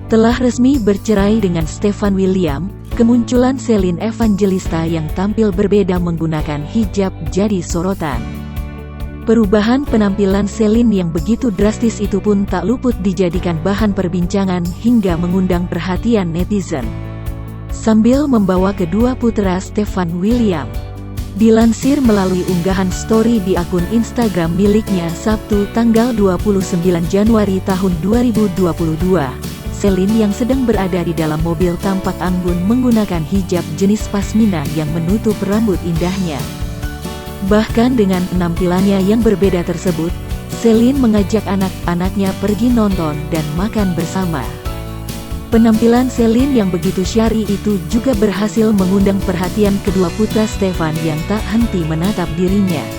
Telah resmi bercerai dengan Stefan William, kemunculan Celine Evangelista yang tampil berbeda menggunakan hijab jadi sorotan. Perubahan penampilan Celine yang begitu drastis itu pun tak luput dijadikan bahan perbincangan hingga mengundang perhatian netizen. Sambil membawa kedua putra Stefan William. Dilansir melalui unggahan story di akun Instagram miliknya Sabtu tanggal 29 Januari tahun 2022. Celine yang sedang berada di dalam mobil tampak anggun menggunakan hijab jenis pasmina yang menutup rambut indahnya. Bahkan dengan penampilannya yang berbeda tersebut, Celine mengajak anak-anaknya pergi nonton dan makan bersama. Penampilan Celine yang begitu syar'i itu juga berhasil mengundang perhatian kedua putra Stefan yang tak henti menatap dirinya.